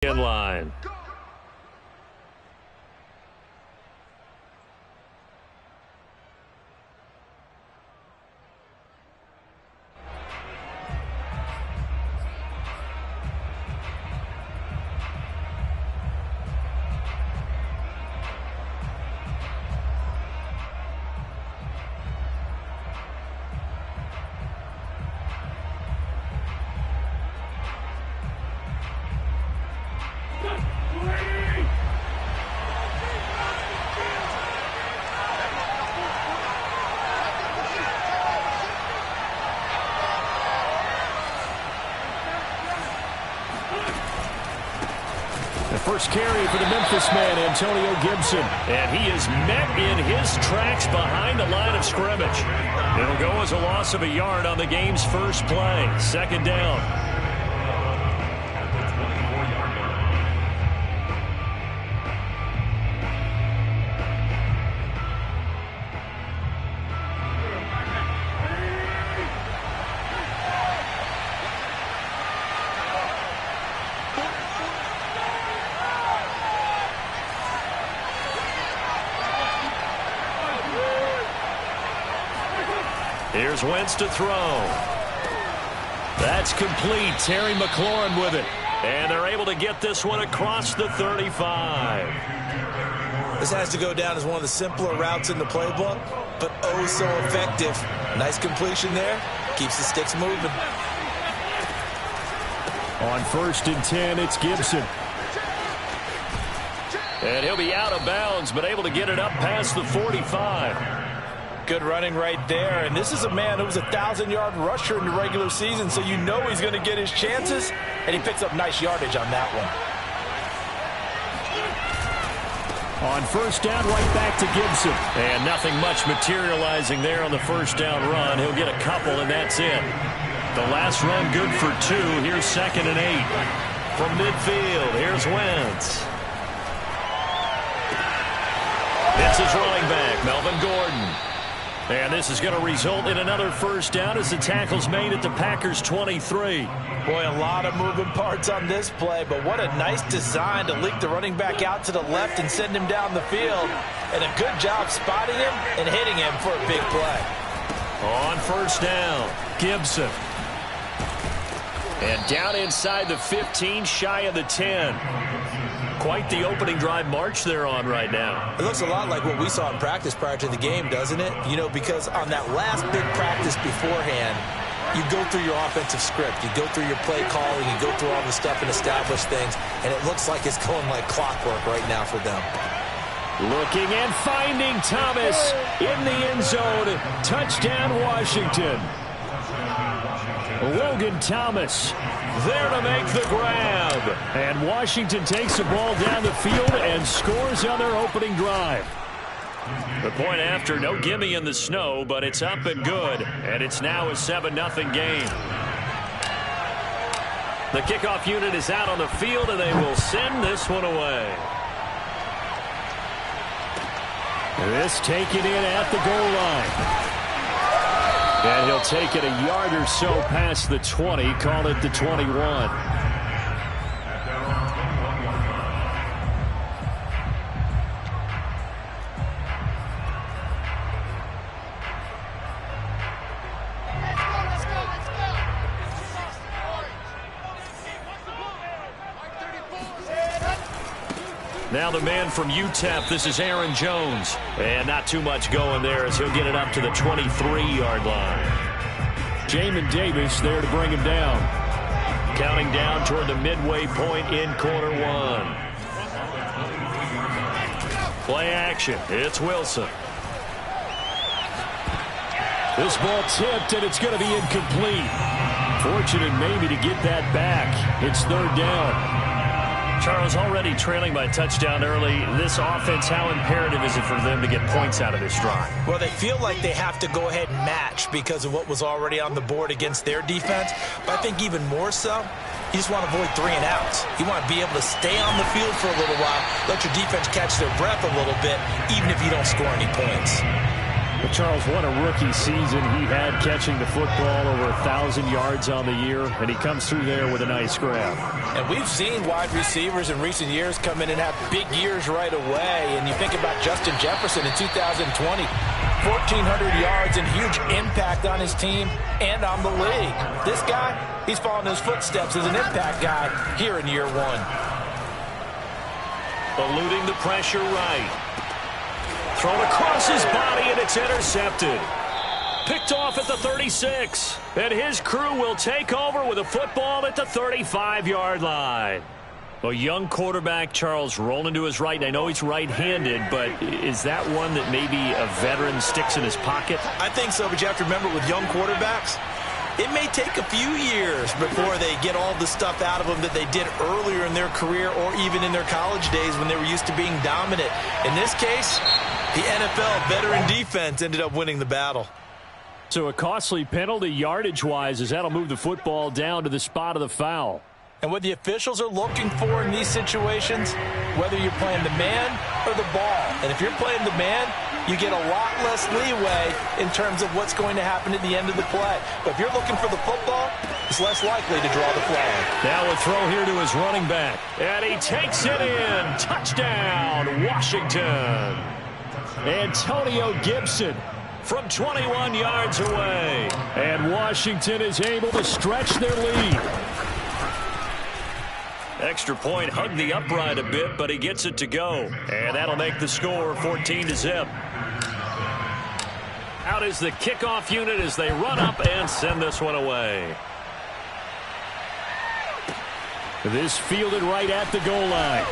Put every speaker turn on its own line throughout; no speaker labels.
In line. First carry for the Memphis man, Antonio Gibson. And he is met in his tracks behind the line of scrimmage. It'll go as a loss of a yard on the game's first play. Second down. Here's Wentz to throw. That's complete. Terry McLaurin with it. And they're able to get this one across the 35.
This has to go down as one of the simpler routes in the playbook, but oh so effective. Nice completion there. Keeps the sticks moving.
On 1st and 10, it's Gibson. And he'll be out of bounds, but able to get it up past the 45.
Good running right there, and this is a man who was a 1,000-yard rusher in the regular season, so you know he's going to get his chances, and he picks up nice yardage on that
one. On 1st down, right back to Gibson. And nothing much materializing there on the 1st down run. He'll get a couple, and that's it. The last run good for 2. Here's 2nd and 8. From midfield, here's Wentz. It's his running back, Melvin Gordon. And this is going to result in another 1st down as the tackle's made at the Packers' 23.
Boy, a lot of moving parts on this play, but what a nice design to leak the running back out to the left and send him down the field. And a good job spotting him and hitting him for a big play.
On 1st down, Gibson. And down inside the 15, shy of the 10. Quite the opening drive march they're on right now.
It looks a lot like what we saw in practice prior to the game, doesn't it? You know, because on that last big practice beforehand, you go through your offensive script. You go through your play calling. You go through all the stuff and establish things. And it looks like it's going like clockwork right now for them.
Looking and finding Thomas in the end zone. Touchdown, Washington. Logan Thomas there to make the grab. And Washington takes the ball down the field and scores on their opening drive. The point after, no gimme in the snow, but it's up and good. And it's now a 7-0 game. The kickoff unit is out on the field, and they will send this one away. This taken in at the goal line. And he'll take it a yard or so past the 20, call it the 21. Now the man from UTEP, this is Aaron Jones. And not too much going there as he'll get it up to the 23-yard line. Jamin Davis there to bring him down. Counting down toward the midway point in quarter 1. Play action. It's Wilson. This ball tipped, and it's going to be incomplete. Fortunate maybe to get that back. It's 3rd down. Charles, already trailing by touchdown early. This offense, how imperative is it for them to get points out of this drive?
Well, they feel like they have to go ahead and match because of what was already on the board against their defense. But I think even more so, you just want to avoid 3 and outs. You want to be able to stay on the field for a little while, let your defense catch their breath a little bit, even if you don't score any points.
But Charles, what a rookie season he had catching the football, over 1,000 yards on the year, and he comes through there with a nice grab.
And we've seen wide receivers in recent years come in and have big years right away. And you think about Justin Jefferson in 2020, 1,400 yards and huge impact on his team and on the league. This guy, he's following his footsteps as an impact guy here in year one.
Eluding the pressure right. Thrown across his body, and it's intercepted. Picked off at the 36. And his crew will take over with a football at the 35-yard line. A young quarterback, Charles, rolling to his right. And I know he's right-handed, but is that one that maybe a veteran sticks in his pocket?
I think so, but you have to remember with young quarterbacks, it may take a few years before they get all the stuff out of them that they did earlier in their career or even in their college days when they were used to being dominant. In this case, the NFL veteran defense ended up winning the battle.
So a costly penalty yardage-wise, as that'll move the football down to the spot of the foul.
And what the officials are looking for in these situations, whether you're playing the man or the ball. And if you're playing the man, you get a lot less leeway in terms of what's going to happen at the end of the play. But if you're looking for the football, it's less likely to draw the flag.
Now a throw here to his running back. And he takes it in. Touchdown, Washington. Antonio Gibson from 21 yards away. And Washington is able to stretch their lead. Extra point, hugged the upright a bit, but he gets it to go. And that'll make the score 14-0. Out is the kickoff unit as they run up and send this one away. This fielded right at the goal line.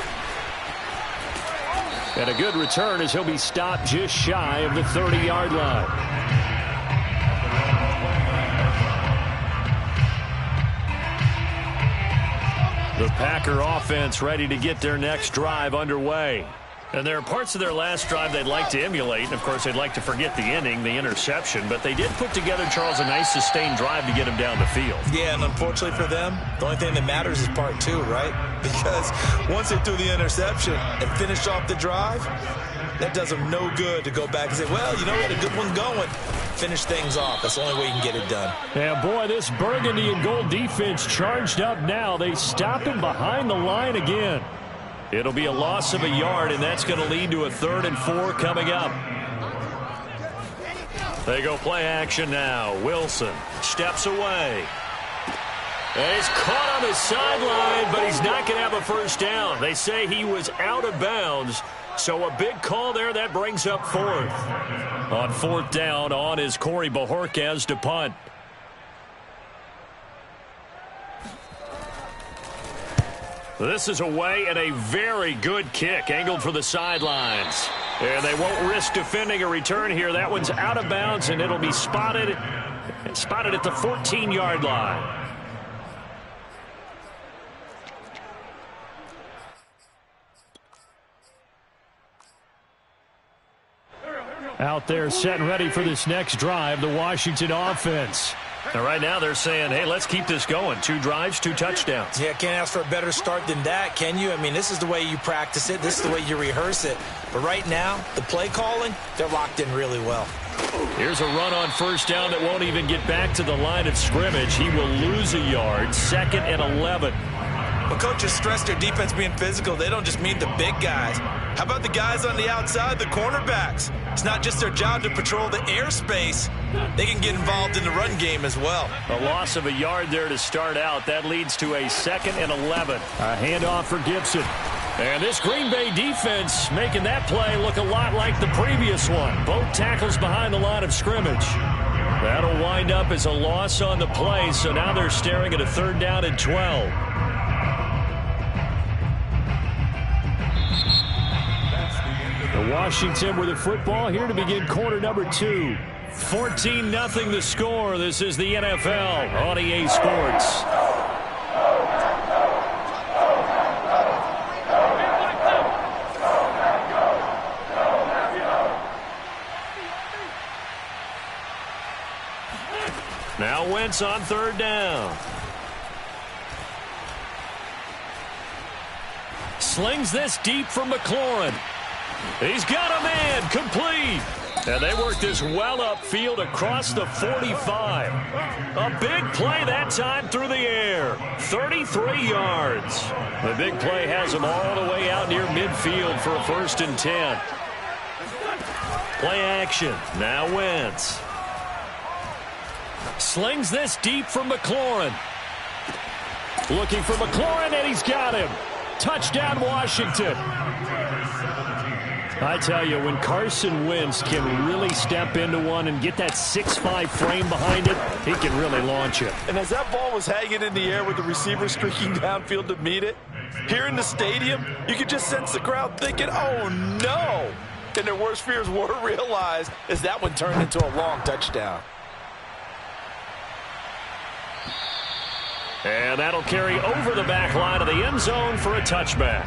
And a good return as he'll be stopped just shy of the 30-yard line. The Packer offense ready to get their next drive underway. And there are parts of their last drive they'd like to emulate. And, of course, they'd like to forget the inning, the interception. But they did put together, Charles, a nice sustained drive to get him down the field.
Yeah, and unfortunately for them, the only thing that matters is part two, right? Because once they threw the interception and finished off the drive, that does them no good to go back and say, well, you know, we had a good one going. Finish things off. That's the only way you can get it done.
And, boy, this burgundy and gold defense charged up now. They stop him behind the line again. It'll be a loss of a yard, and that's going to lead to a 3rd and 4 coming up. They go play action now. Wilson steps away. And he's caught on the sideline, but he's not going to have a first down. They say he was out of bounds. So a big call there. That brings up 4th. On 4th down, on is Corey Bajorquez to punt. This is away and a very good kick, angled for the sidelines. And they won't risk defending a return here. That one's out of bounds, and it'll be spotted at the 14-yard line. Out there set and ready for this next drive, the Washington offense. And right now they're saying, hey, let's keep this going. 2 drives, 2 touchdowns.
Yeah, can't ask for a better start than that, can you? I mean, this is the way you practice it. This is the way you rehearse it. But right now, the play calling, they're locked in really well.
Here's a run on first down that won't even get back to the line of scrimmage. He will lose a yard. 2nd and 11.
But coaches stress their defense being physical. They don't just mean the big guys. How about the guys on the outside, the cornerbacks? It's not just their job to patrol the airspace. They can get involved in the run game as well.
A loss of a yard there to start out. That leads to a 2nd and 11. A handoff for Gibson. And this Green Bay defense making that play look a lot like the previous one. Both tackles behind the line of scrimmage. That'll wind up as a loss on the play, so now they're staring at a 3rd down and 12. Washington with the football here to begin quarter number 2. 14-0 the score. This is the NFL on EA Sports. Now Wentz on 3rd down. Slings this deep from McLaurin. He's got a man, complete. And they work this well upfield across the 45. A big play that time through the air. 33 yards. The big play has them all the way out near midfield for a 1st and 10. Play action. Now Wentz. Slings this deep from McLaurin. Looking for McLaurin, and he's got him. Touchdown, Washington. I tell you, when Carson Wentz can really step into one and get that 6'5" frame behind it, he can really launch it.
And as that ball was hanging in the air with the receiver streaking downfield to meet it, here in the stadium, you could just sense the crowd thinking, oh, no. And their worst fears were realized as that one turned into a long touchdown.
And that'll carry over the back line of the end zone for a touchback.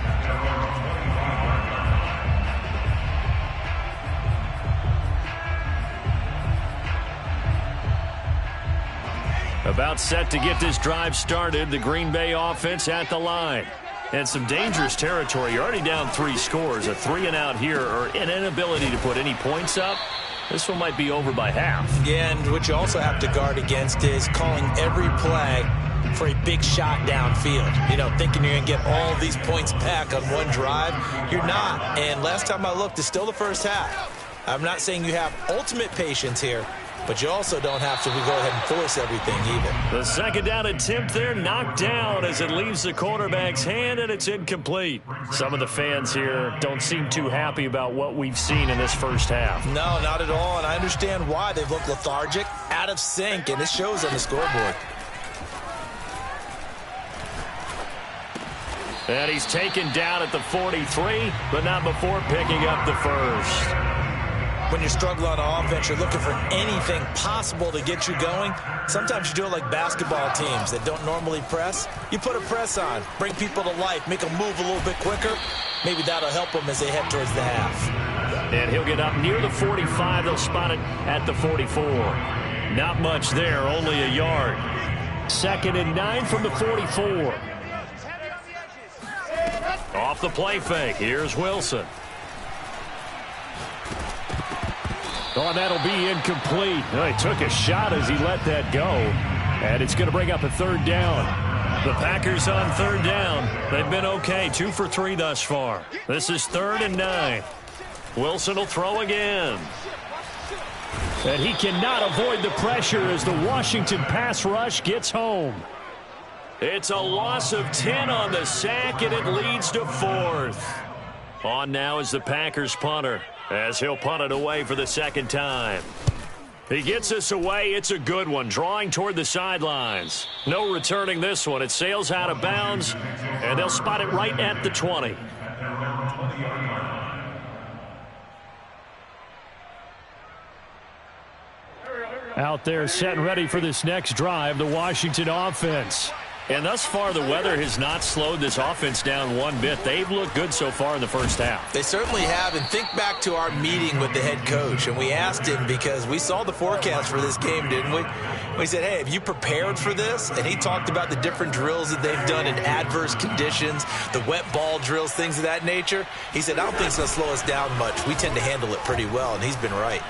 About set to get this drive started, the Green Bay offense at the line. And some dangerous territory. You're already down 3 scores. A 3-and-out here, or an inability to put any points up. This one might be over by half. Yeah, and what you also have to guard against is calling every play for a big shot downfield. You know, thinking you're going to get all these points back on one drive. You're not. And last time I looked, it's still the first half. I'm not saying you have ultimate patience here, but you also don't have to go ahead and force everything either. The 2nd down attempt there knocked down as it leaves the quarterback's hand, and it's incomplete. Some of the fans here don't seem too happy about what we've seen in this first half. No, not at all, and I understand why. They've looked lethargic, out of sync, and it shows on the scoreboard. And he's taken down at the 43, but not before picking up the first. When you're struggling on offense, you're looking for anything possible to get you going. Sometimes you do it like basketball teams that don't normally press. You put a press on, bring people to life, make them move a little bit quicker. Maybe that'll help them as they head towards the half. And he'll get up near the 45. They'll spot it at the 44. Not much there, only a yard. 2nd and 9 from the 44. Off the play fake, here's Wilson. Oh, that'll be incomplete. Oh, he took a shot as he let that go. And it's going to bring up a 3rd down. The Packers on 3rd down. They've been okay, 2 for 3 thus far. This is 3rd and 9. Wilson will throw again. And he cannot avoid the pressure as the Washington pass rush gets home. It's a loss of 10 on the sack, and it leads to 4th. On now is the Packers punter, as he'll punt it away for the 2nd time. He gets this away. It's a good one, drawing toward the sidelines. No returning this one. It sails out of bounds, and they'll spot it right at the 20. Out there set and ready for this next drive, the Washington offense. And thus far, the weather has not slowed this offense down one bit. They've looked good so far in the first half. They certainly have. And think back to our meeting with the head coach. And we asked him, because we saw the forecast for this game, didn't we? We said, hey, have you prepared for this? And he talked about the different drills that they've done in adverse conditions, the wet ball drills, things of that nature. He said, I don't think it's going to slow us down much. We tend to handle it pretty well, and he's been right.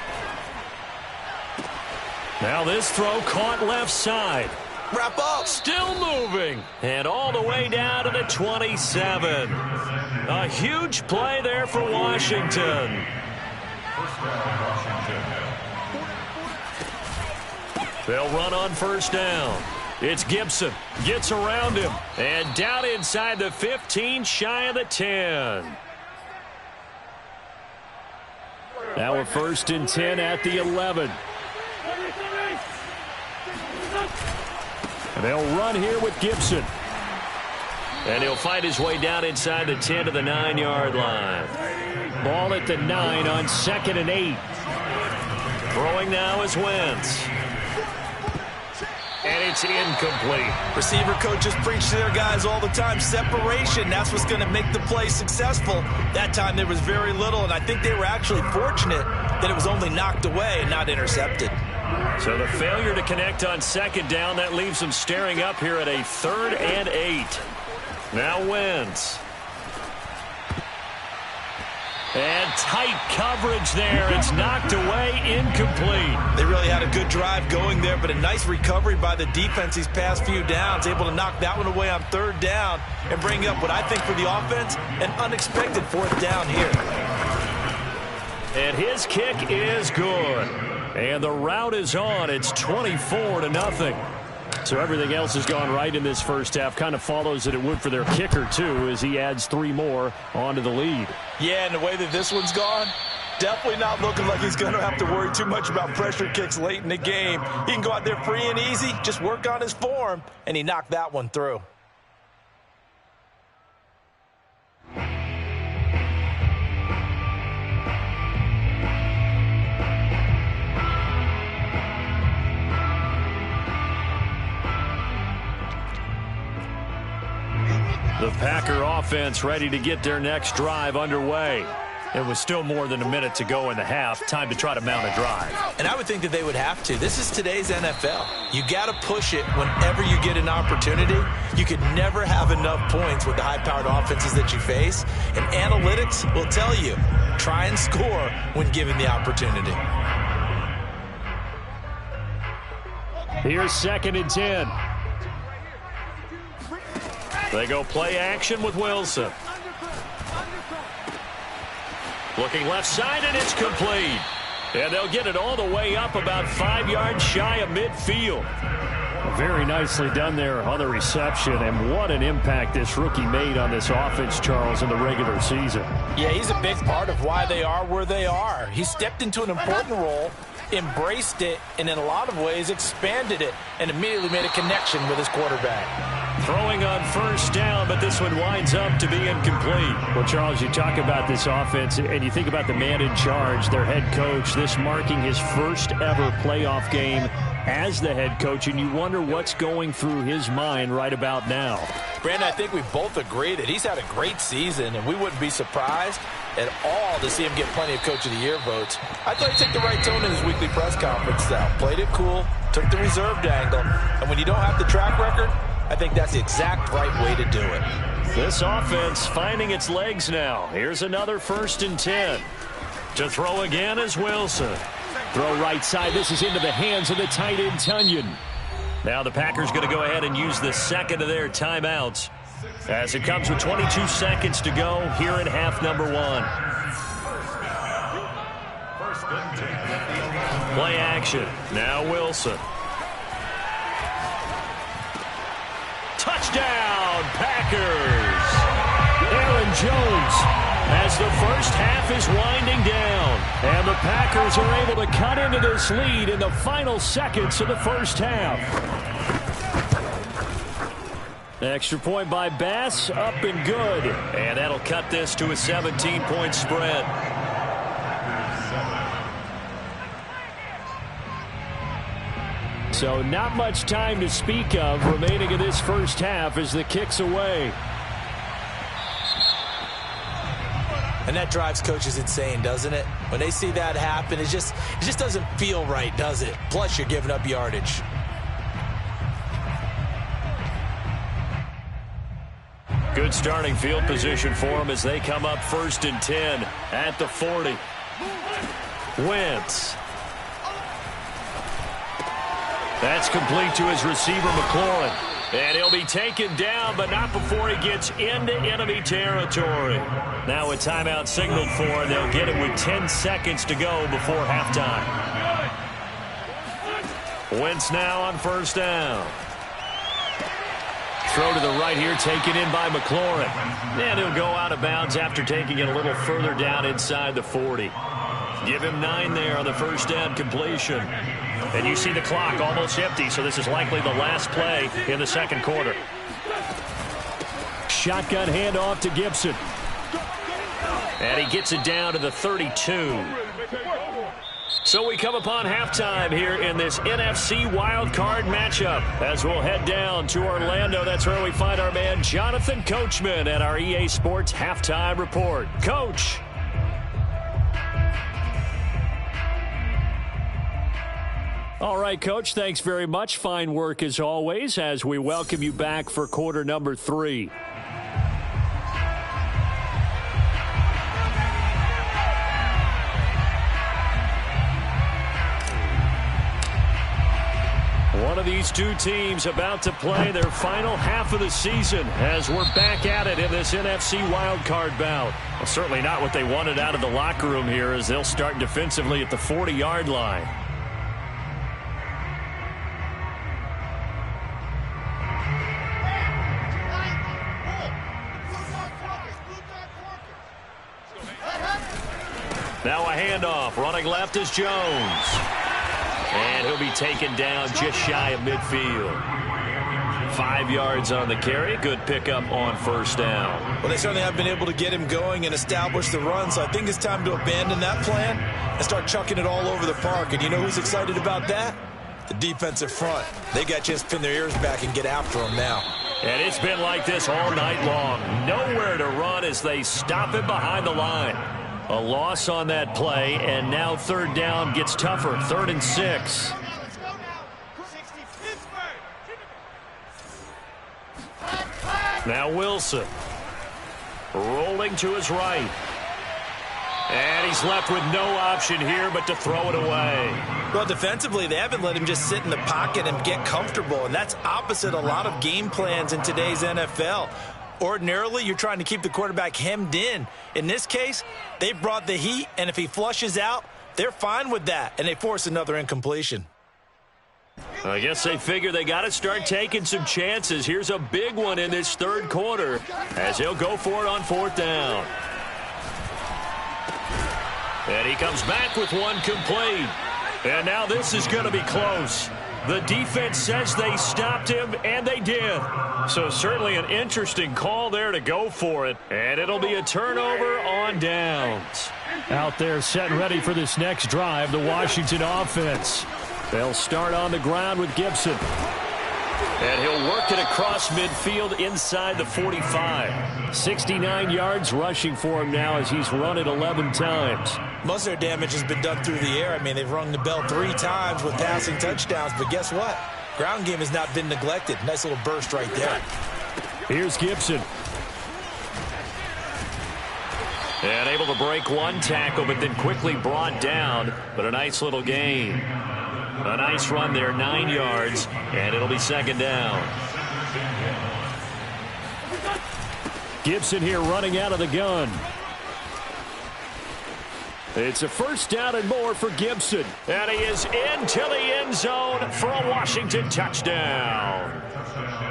Now this throw caught left side. Wrap up. Still moving. And all the way down to the 27. A huge play there for Washington. They'll run on 1st down. It's Gibson. Gets around him. And down inside the 15, shy of the 10. Now a 1st and 10 at the 11. They'll run here with Gibson. And he'll find his way down inside the 10 to the 9-yard line. Ball at the 9 on 2nd and 8. Throwing now is Wentz. And it's incomplete. Receiver coaches preach to their guys all the time. Separation, that's what's going to make the play successful. That time there was very little, and I think they were actually fortunate that it was only knocked away and not intercepted. So the failure to connect on 2nd down, that leaves them staring up here at a 3rd and 8. Now Wentz. And tight coverage there. It's knocked away, incomplete.
They really had a good drive going there, but a nice recovery by the defense these past few downs, able to knock that one away on third down and bring up what I think for the offense, an unexpected fourth down here.
And his kick is good. And the route is on. It's 24-0. So everything else has gone right in this first half. Kind of follows that it would for their kicker, too, as he adds 3 more onto the lead.
Yeah, and the way that this one's gone, definitely not looking like he's going to have to worry too much about pressure kicks late in the game. He can go out there free and easy, just work on his form, and he knocked that one through.
The Packer offense ready to get their next drive underway. It was still more than a minute to go in the half. Time to try to mount a drive.
And I would think that they would have to. This is today's NFL. You got to push it whenever you get an opportunity. You could never have enough points with the high-powered offenses that you face. And analytics will tell you, try and score when given the opportunity.
Here's 2nd and 10. They go play action with Wilson. Looking left side, and it's complete. And they'll get it all the way up about 5 yards shy of midfield. Very nicely done there on the reception, and what an impact this rookie made on this offense, Charles, in the regular season.
Yeah, he's a big part of why they are where they are. He stepped into an important role, embraced it, and in a lot of ways expanded it, and immediately made a connection with his quarterback.
Throwing on first down, but this one winds up to be incomplete. Well, Charles, you talk about this offense, and you think about the man in charge, their head coach, this marking his first ever playoff game as the head coach, and you wonder what's going through his mind right about now.
Brandon, I think we both agree that he's had a great season, and we wouldn't be surprised at all to see him get plenty of Coach of the Year votes. I thought he took the right tone in his weekly press conference, though. Played it cool, took the reserved angle, and when you don't have the track record, I think that's the exact right way to do it.
This offense finding its legs now. Here's another 1st and 10. To throw again is Wilson. Throw right side. This is into the hands of the tight end, Tunyon. Now the Packers going to go ahead and use the second of their timeouts as it comes with 22 seconds to go here in half number 1. Play action. Now Wilson. Touchdown, Packers! Aaron Jones as the first half is winding down. And the Packers are able to cut into this lead in the final seconds of the first half. Extra point by Bass, up and good. And that'll cut this to a 17-point spread. So not much time to speak of remaining in this first half as the kick's away.
And that drives coaches insane, doesn't it? When they see that happen, it just doesn't feel right, does it? Plus, you're giving up yardage.
Good starting field position for them as they come up 1st and 10 at the 40. Wentz. That's complete to his receiver, McLaurin. And he'll be taken down, but not before he gets into enemy territory. Now a timeout signaled for, and they'll get it with 10 seconds to go before halftime. Wentz now on 1st down. Throw to the right here, taken in by McLaurin. And he'll go out of bounds after taking it a little further down inside the 40. Give him 9 there on the first down completion. And you see the clock almost empty, so this is likely the last play in the second quarter. Shotgun handoff to Gibson. And he gets it down to the 32. So we come upon halftime here in this NFC wildcard matchup as we'll head down to Orlando. That's where we find our man Jonathan Coachman at our EA Sports Halftime Report. Coach. All right, Coach, thanks very much. Fine work as always as we welcome you back for quarter number 3. These two teams about to play their final half of the season as we're back at it in this NFC wildcard bout. Well, certainly not what they wanted out of the locker room here as they'll start defensively at the 40-yard line. Now a handoff. Running left is Jones. And he'll be taken down just shy of midfield. 5 yards on the carry. Good pickup on first down.
Well, they certainly have been able to get him going and establish the run, so I think it's time to abandon that plan and start chucking it all over the park. And you know who's excited about that? The defensive front. They got a chance to pin their ears back and get after him now.
And it's been like this all night long. Nowhere to run as they stop him behind the line. A loss on that play, and now third down gets tougher. 3rd and 6. Now Wilson. Rolling to his right. And he's left with no option here but to throw it away.
Well, defensively, they haven't let him just sit in the pocket and get comfortable, and that's opposite a lot of game plans in today's NFL. Ordinarily, you're trying to keep the quarterback hemmed in. In this case, they brought the heat, and if he flushes out, they're fine with that, and they force another incompletion.
I guess they figure they got to start taking some chances. Here's a big one in this third quarter as he'll go for it on 4th down. And he comes back with one complete. And now this is going to be close. The defense says they stopped him, and they did. So certainly an interesting call there to go for it. And it'll be a turnover on downs. Out there set and ready for this next drive, the Washington offense. They'll start on the ground with Gibson. And he'll work it across midfield inside the 45. 69 yards rushing for him now as he's run it 11 times.
Most of their damage has been done through the air. I mean, they've rung the bell 3 times with passing touchdowns. But guess what? Ground game has not been neglected. Nice little burst right there.
Here's Gibson. And able to break one tackle, but then quickly brought down. But a nice little gain. A nice run there, 9 yards, and it'll be 2nd down. Gibson here running out of the gun. It's a 1st down and more for Gibson. And he is into the end zone for a Washington touchdown.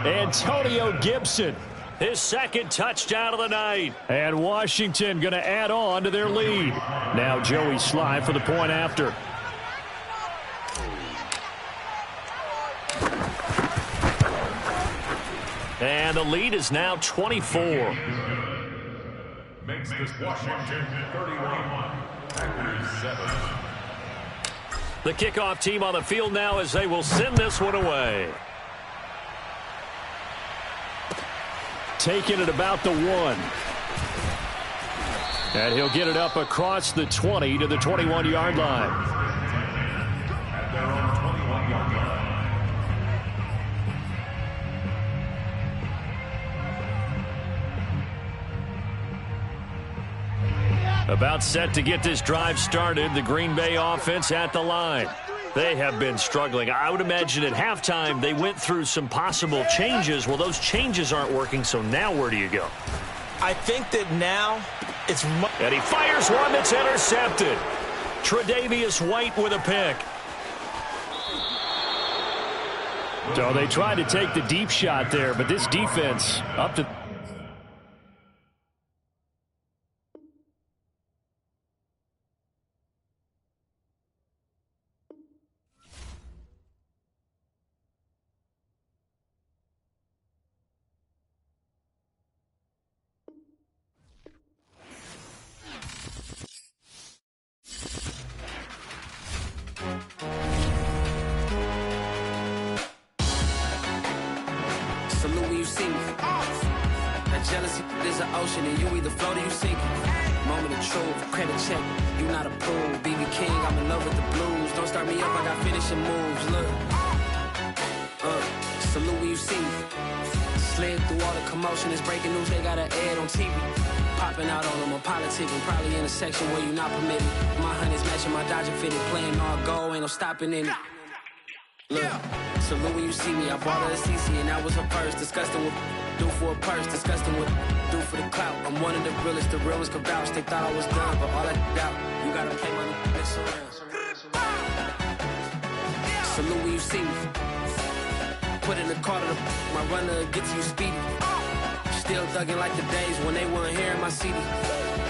Antonio Gibson, his 2nd touchdown of the night. And Washington going to add on to their lead. Now Joey Sly for the point after. And the lead is now 24.
Makes this Washington 31, Packers 7.
The kickoff team on the field now as they will send this one away. Taking it about the 1. And he'll get it up across the 20 to the 21-yard line.
At their own 21-yard line.
About set to get this drive started, the Green Bay offense at the line. They have been struggling. I would imagine at halftime they went through some possible changes. Well, those changes aren't working, so now where do you go?
I think that now it's...
And he fires one that's intercepted. Tre'Davious White with a pick. So they tried to take the deep shot there, but this defense up to...
Salute when you see me. That jealousy is an ocean, and you either float or you sink it. Moment of truth, credit check. You not approved. BB King, I'm in love with the blues. Don't start me up, I got finishing moves. Look. Salute when you see me. Slid through all the commotion. It's breaking news, they got an ad on TV. Popping out on them, I'm politicking. Probably in a section where you not permitted. My honey's matching my Dodger fitted. Playing all go, ain't no stopping in it. Look, salute when you see me. I bought her a CC and that was her first. Disgusting what do for a purse. Disgusting what do for the clout. I'm one of the realest. The real ones can vouch. They thought I was done, but all I doubt. You gotta play money. Mix around. Salute when you see me. Put in the car to my runner, get to you speedy. Still thugging like the days when they weren't here in my city.